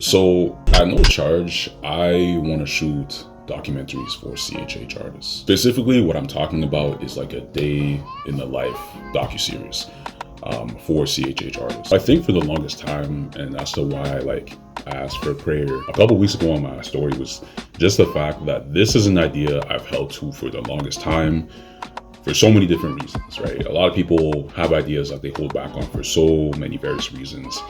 So at no charge, I want to shoot documentaries for CHH artists. Specifically, what I'm talking about is like a day in the life docuseries for CHH artists. I think for the longest time, and that's the why I asked for prayer a couple weeks ago on my story, was just the fact that this is an idea I've held to for the longest time, for so many different reasons, right? A lot of people have ideas that they hold back on for so many various reasons.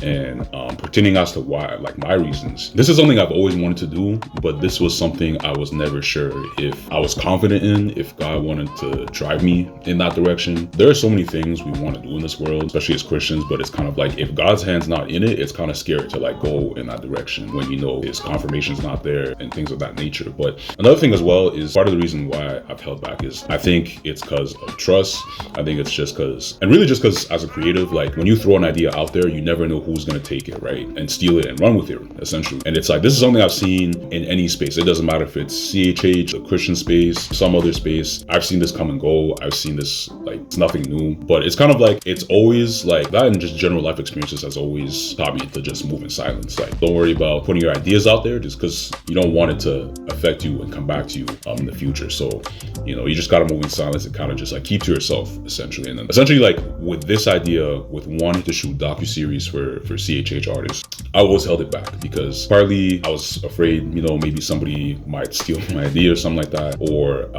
And pertaining as to why, like my reasons, this is something I've always wanted to do, but this was something I was never sure if I was confident in, if God wanted to drive me in that direction. There are so many things we want to do in this world, especially as Christians, but it's kind of like, if God's hand's not in it, it's kind of scary to like go in that direction when you know his confirmation's not there and things of that nature. But another thing as well is part of the reason why I've held back is I think it's because of trust. I think it's just because, and really just because as a creative, like when you throw an idea out there, you never know who's going to take it, right? And steal it and run with it, essentially. And it's like, this is something I've seen in any space. It doesn't matter if it's CHH, the Christian space, some other space. I've seen this come and go. I've seen this, like, it's nothing new. But it's kind of like, it's always like that, and just general life experiences has always taught me to just move in silence. Like, don't worry about putting your ideas out there just because you don't want it to affect you and come back to you in the future. So, you know, you just got to move in silence and kind of just like keep to yourself, essentially. And then essentially, like with this idea, with wanting to shoot docuseries for CHH artists, I always held it back because partly I was afraid, you know, maybe somebody might steal my idea or something like that, or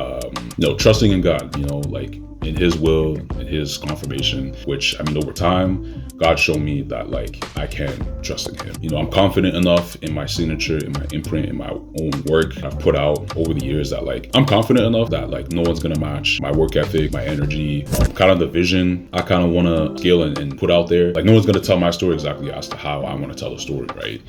you know, trusting in God, you know, like in his will, in his confirmation, which, I mean, over time, God showed me that like I can trust in him. You know, I'm confident enough in my signature, in my imprint, in my own work I've put out over the years that like I'm confident enough that like no one's gonna match my work ethic, my energy, kind of the vision I kind of want to scale and put out there. Like no one's gonna tell my story exactly as to how I want to tell the story, right?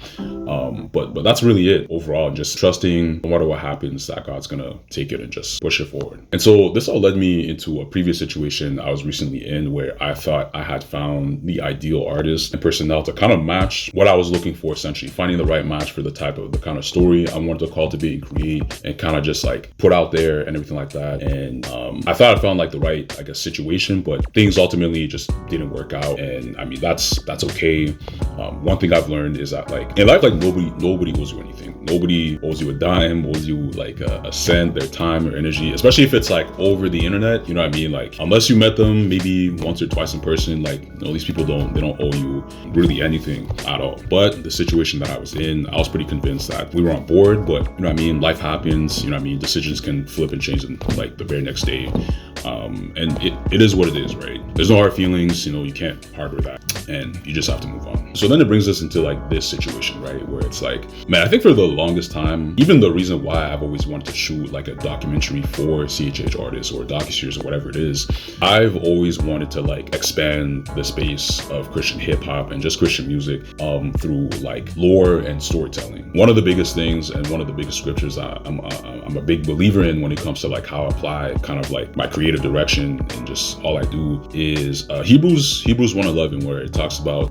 But that's really it overall. Just trusting no matter what happens that God's gonna take it and just push it forward. And so this all led me into a previous situation I was recently in where I thought I had found the ideal artist and personnel to kind of match what I was looking for, essentially finding the right match for the kind of story I wanted to cultivate and create and kind of just like put out there and everything like that. And I thought I found like the right, I guess, situation, but things ultimately just didn't work out. And I mean, that's okay. One thing I've learned is that like in life, like nobody owes you anything. Nobody owes you a dime, owes you like a cent, their time or energy, especially if it's like over the internet, you know what I mean? Like unless you met them maybe once or twice in person, like, you know, these people don't owe you really anything at all. But the situation that I was in, I was pretty convinced that we were on board, but you know what I mean? Life happens, you know what I mean? Decisions can flip and change in like the very next day. And it is what it is, right? There's no hard feelings, you know, you can't harbor that and you just have to move on. So then it brings us into like this situation, right? Where it's like, man, I think for the longest time, even the reason why I've always wanted to shoot like a documentary for CHH artists or docuseries or whatever it is, I've always wanted to like expand the space of Christian hip hop and just Christian music through like lore and storytelling. One of the biggest things and one of the biggest scriptures I'm a big believer in when it comes to like how I apply kind of like my creative direction and just all I do is Hebrews 1:11, where it talks about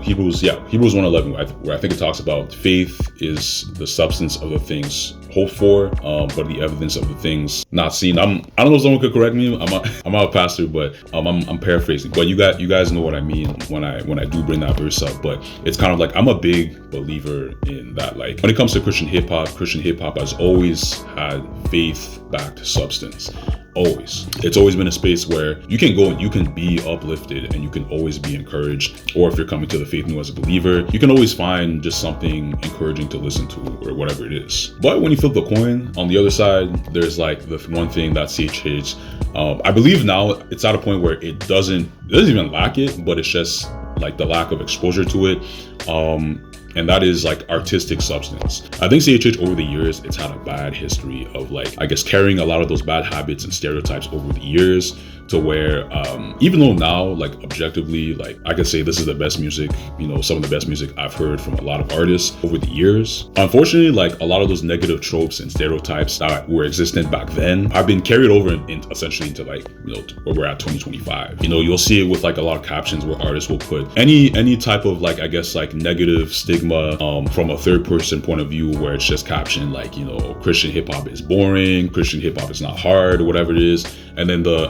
Hebrews 1:11, where I think it talks about faith is the substance of the things hoped for, but the evidence of the things not seen. I don't know if someone could correct me. I'm not a pastor, but I'm paraphrasing. But you guys know what I mean when I do bring that verse up. But it's kind of like I'm a big believer in that. Like when it comes to Christian hip hop has always had faith-backed substance. Always. It's always been a space where you can go and you can be uplifted and you can always be encouraged. Or if you're coming to the faith new as a believer, you can always find just something encouraging to listen to or whatever it is. But when you flip the coin, on the other side, there's like the one thing that CHH, I believe now it's at a point where it doesn't even lack it, but it's just like the lack of exposure to it. And that is like artistic substance. I think CHH over the years, it's had a bad history of like, I guess, carrying a lot of those bad habits and stereotypes over the years to where even though now, like objectively, like I could say this is the best music, you know, some of the best music I've heard from a lot of artists over the years. Unfortunately, like a lot of those negative tropes and stereotypes that were existent back then have been carried over essentially into like, you know, where we're at 2025. You know, you'll see it with like a lot of captions where artists will put any type of like, I guess, like negative stigma from a third person point of view, where it's just captioned like, you know, Christian hip hop is boring, Christian hip hop is not hard, or whatever it is. And then the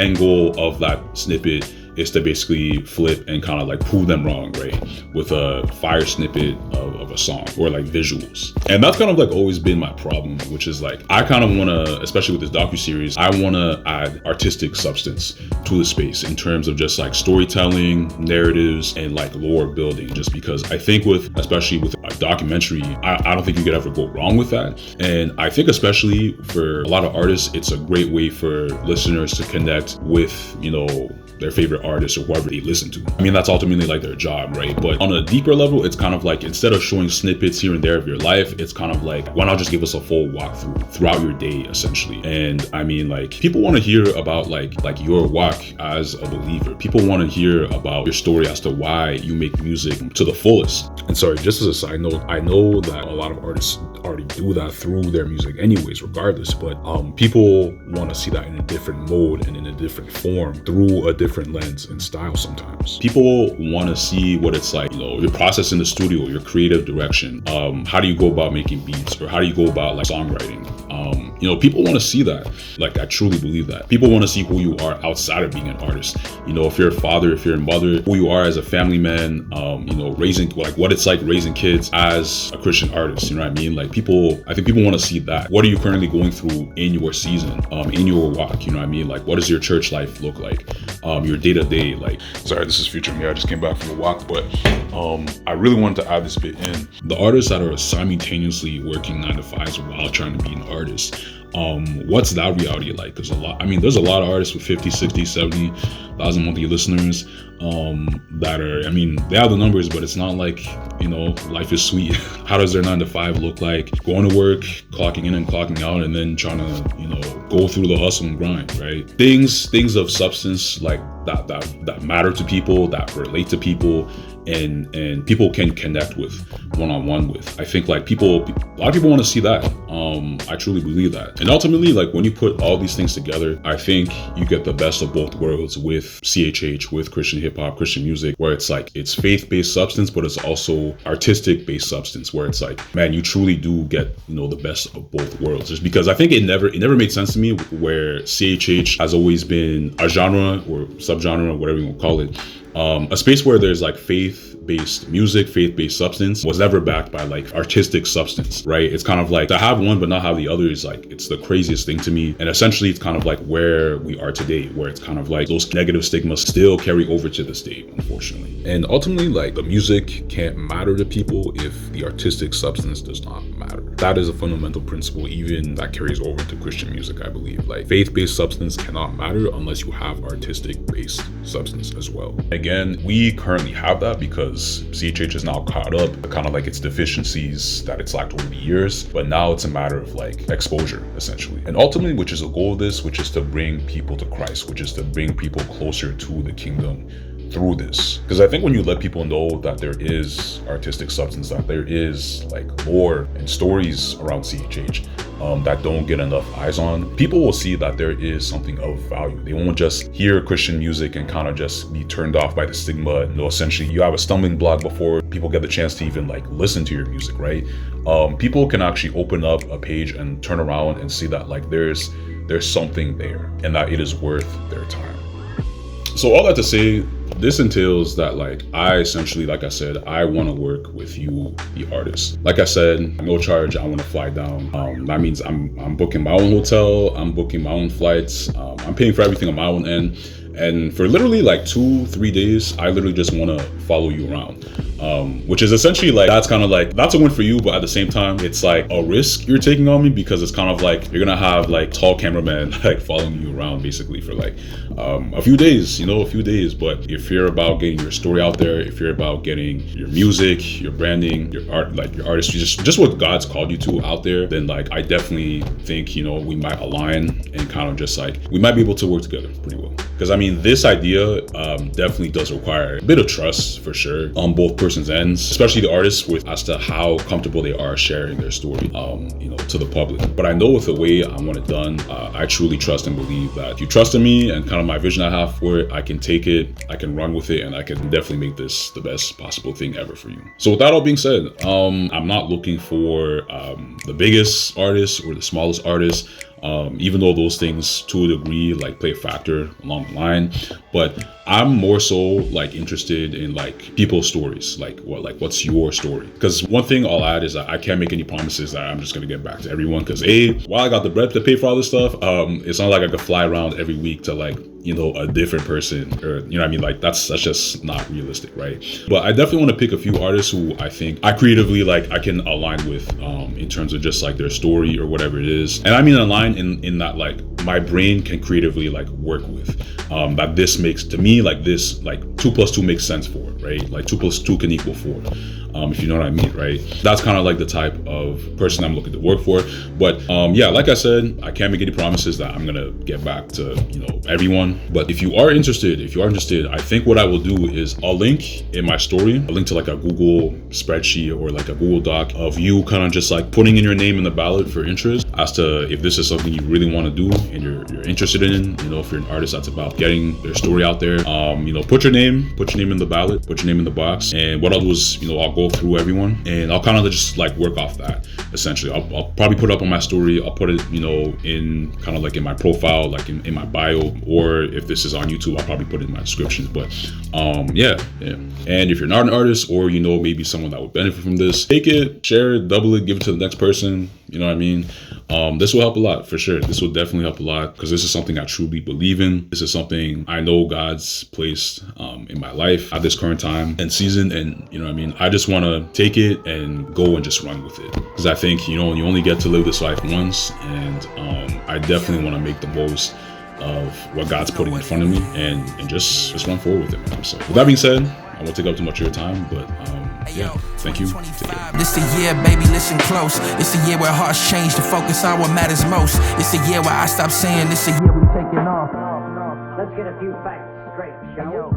end goal of that snippet is to basically flip and kind of like prove them wrong, right? With a fire snippet of a song or like visuals. And that's kind of like always been my problem, which is like, I kind of want to, especially with this docuseries, I want to add artistic substance to the space in terms of just like storytelling, narratives, and like lore building, just because I think especially with a documentary, I don't think you could ever go wrong with that. And I think especially for a lot of artists, it's a great way for listeners to connect with, you know, their favorite artist or whoever they listen to. I mean, that's ultimately like their job, right? But on a deeper level, it's kind of like, instead of showing snippets here and there of your life, it's kind of like, why not just give us a full walkthrough throughout your day, essentially? And I mean, like, people want to hear about like your walk as a believer. People want to hear about your story as to why you make music to the fullest. And sorry, just as a side note, I know that a lot of artists already do that through their music anyways, regardless, but people want to see that in a different mode and in a different form through a different lens and style sometimes. People want to see what it's like, you know, your process in the studio, your creative direction. How do you go about making beats, or how do you go about like songwriting? You know, people want to see that. Like, I truly believe that. People want to see who you are outside of being an artist. You know, if you're a father, if you're a mother, who you are as a family man, you know, raising, like what it's like raising kids as a Christian artist, you know what I mean? Like I think people want to see that. What are you currently going through in your season, in your walk, you know what I mean? Like, what does your church life look like? Your day-to-day, like, sorry, this is future me, I just came back from a walk, but I really wanted to add this bit in. The artists that are simultaneously working 9 to 5s while trying to be an artist, what's that reality like? There's a lot of artists with 50, 60, 70,000 monthly listeners that are, I mean, they have the numbers, but it's not like, you know, life is sweet. How does their 9 to 5 look like? Going to work, clocking in and clocking out, and then trying to, you know, go through the hustle and grind, right? Things of substance like that matter to people, that relate to people, and people can connect with one-on-one with. I think like a lot of people want to see that. I truly believe that. And ultimately, like, when you put all these things together, I think you get the best of both worlds with CHH, with Christian hip hop, Christian music, where it's like, it's faith-based substance, but it's also artistic-based substance, where it's like, man, you truly do get, you know, the best of both worlds. Just because I think it never made sense to me where CHH has always been a genre or subgenre, whatever you want to call it, a space where there's like faith-based music, faith-based substance, was never backed by like artistic substance, right? It's kind of like, to have one but not have the other is like, it's the craziest thing to me. And essentially, it's kind of like where we are today, where it's kind of like those negative stigmas still carry over to this day, unfortunately. And ultimately, like, the music can't matter to people if the artistic substance does not matter. That is a fundamental principle, even that carries over to Christian music, I believe. Like, faith-based substance cannot matter unless you have artistic-based substance as well. Again, we currently have that because CHH is now caught up, kind of like its deficiencies that it's lacked over the years, but now it's a matter of like exposure, essentially. And ultimately, which is a goal of this, which is to bring people to Christ, which is to bring people closer to the kingdom through this. Because I think when you let people know that there is artistic substance, that there is like lore and stories around CHH that don't get enough eyes on, people will see that there is something of value. They won't just hear Christian music and kind of just be turned off by the stigma. No, essentially, you have a stumbling block before people get the chance to even like listen to your music, right? People can actually open up a page and turn around and see that like there's something there and that it is worth their time. So all that to say, this entails that like, I essentially, like I said, I want to work with you, the artist. Like I said, no charge, I want to fly down. That means I'm booking my own hotel, I'm booking my own flights, I'm paying for everything on my own end. And for literally like 2-3 days, I literally just want to follow you around. Which is essentially like, that's kind of like, that's a win for you, but at the same time, it's like a risk you're taking on me, because it's kind of like, you're gonna have like tall cameraman like following you around basically for like a few days, you know, a few days. But if you're about getting your story out there, if you're about getting your music, your branding, your art, like your artistry, just what God's called you to out there, then like, I definitely think, you know, we might align and kind of just like, we might be able to work together pretty well. Because I mean, this idea definitely does require a bit of trust for sure on both persons' ends, especially the artists, with as to how comfortable they are sharing their story, you know, to the public. But I know with the way I want it done, I truly trust and believe that if you trust in me and kind of my vision I have for it, I can take it, I can run with it, and I can definitely make this the best possible thing ever for you. So with that all being said, I'm not looking for the biggest artist or the smallest artist. even though those things to a degree like play a factor along the line. But I'm more so like interested in like people's stories, like what's your story? Because one thing I'll add is that I can't make any promises that I'm just gonna get back to everyone, because while I got the bread to pay for all this stuff, it's not like I could fly around every week to like, you know, a different person, or, you know what I mean? Like that's just not realistic, right? But I definitely want to pick a few artists who I think I creatively like I can align with in terms of just like their story or whatever it is. And I mean align in that like my brain can creatively like work with, that this makes to me like this, like 2 + 2 makes sense for it, right? Like 2 + 2 can equal 4. If you know what I mean, right? That's kind of like the type of person I'm looking to work for. But yeah, like I said, I can't make any promises that I'm gonna get back to, you know, everyone. But if you are interested, I think what I will do is I'll link in my story, I'll link to like a Google spreadsheet or like a Google Doc of you kind of just like putting in your name in the ballot for interest as to if this is something you really want to do and you're interested in. You know, if you're an artist that's about getting their story out there, you know, put your name in the ballot, put your name in the box. And what I'll do is, you know, I'll go through everyone and I'll kind of just like work off that. Essentially, I'll probably put it up on my story. I'll put it, you know, in kind of like in my profile, like in my bio, or if this is on YouTube, I'll probably put it in my descriptions. But yeah. And if you're not an artist, or you know, maybe someone that would benefit from this, take it, share it, double it, give it to the next person. You know what I mean? This will help a lot for sure. This will definitely help a lot, because this is something I truly believe in. This is something I know God's placed in my life at this current time and season. And you know what I mean? I just want to take it and go and just run with it, because I think, you know, you only get to live this life once, and I definitely want to make the most of what God's putting in front of me and just run forward with it, man. So with that being said, I won't take up too much of your time, but yeah, thank you. Take care. This the year, baby, listen close. It's the year where hearts change to focus on what matters most. It's the year where I stop saying, this the year we taking off. Let's get a few facts straight, shall we?